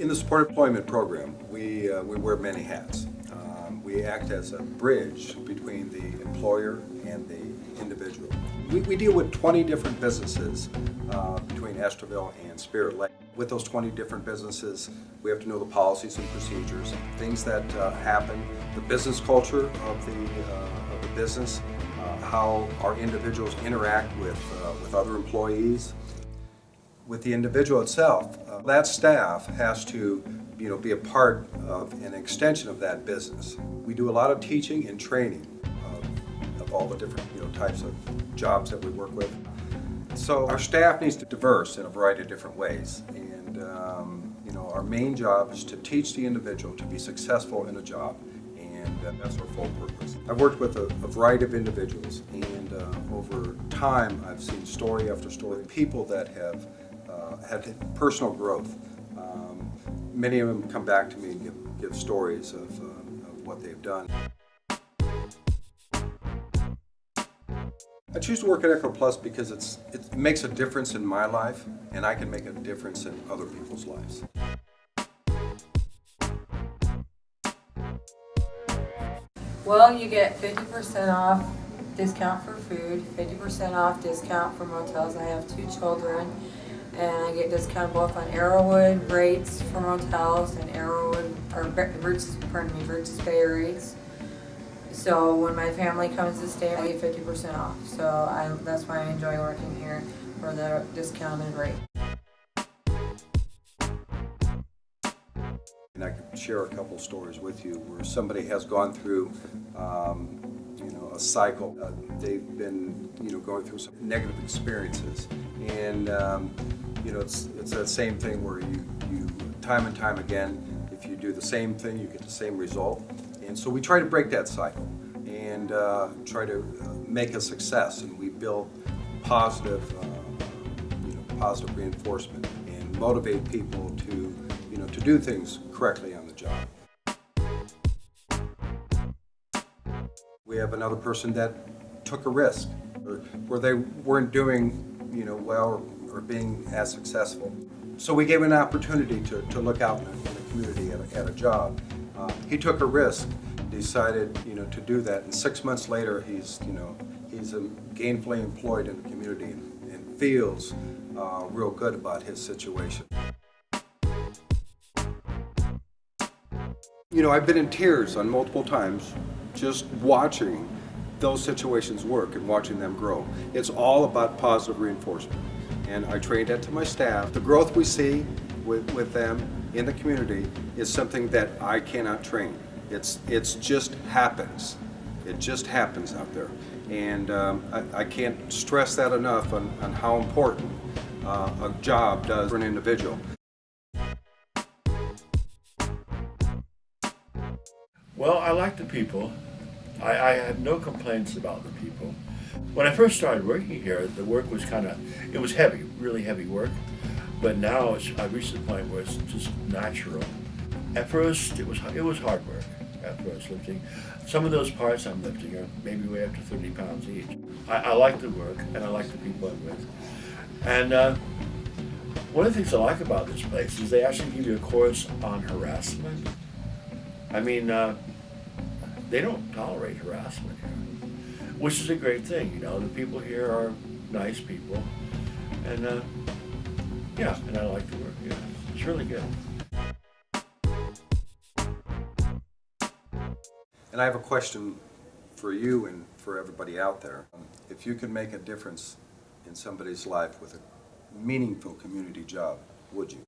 In the support employment program, we wear many hats. We act as a bridge between the employer and the individual. We deal with 20 different businesses between Estherville and Spirit Lake. With those 20 different businesses, we have to know the policies and procedures, things that happen, the business culture of the business, how our individuals interact with other employees. With the individual itself, that staff has to be a part of an extension of that business. We do a lot of teaching and training of all the different types of jobs that we work with. So our staff needs to be diverse in a variety of different ways. And our main job is to teach the individual to be successful in a job. And that's our full purpose. I've worked with a variety of individuals, and over time I've seen story after story of people that have had personal growth. Many of them come back to me and give stories of what they've done. I choose to work at Echo Plus because it makes a difference in my life, and I can make a difference in other people's lives. Well, you get 50% off discount for food, 50% off discount for motels. I have 2 children, and I get discount both on Arrowwood rates for motels and Birches Bay rates. So when my family comes to stay, I get 50% off. So that's why I enjoy working here for the discounted rate. And I could share a couple stories with you where somebody has gone through, a cycle. They've been, going through some negative experiences, and it's that same thing where you time and time again, if you do the same thing, you get the same result. And so we try to break that cycle and try to make a success, and we build positive reinforcement and motivate people to do things correctly on the job. We have another person that took a risk where they weren't doing well or being as successful. So we gave him an opportunity to look out in the community at a job. He took a risk, decided to do that, and 6 months later he's gainfully employed in the community and feels real good about his situation. I've been in tears on multiple times just watching those situations work and watching them grow. It's all about positive reinforcement. And I trained that to my staff. The growth we see with them in the community is something that I cannot train. It's just happens. It just happens out there. And I can't stress that enough on how important a job does for an individual. Well, I like the people. I have no complaints about the people. When I first started working here, the work was it was heavy, really heavy work. But now I've reached the point where it's just natural. At first, it was hard work. At first, lifting. Some of those parts I'm lifting are maybe weigh up to 30 pounds each. I like the work, and I like the people I'm with. And one of the things I like about this place is they actually give you a course on harassment. I mean, they don't tolerate harassment here, which is a great thing. The people here are nice people, and and I like the work. Yeah, it's really good. And I have a question for you and for everybody out there. If you could make a difference in somebody's life with a meaningful community job, would you?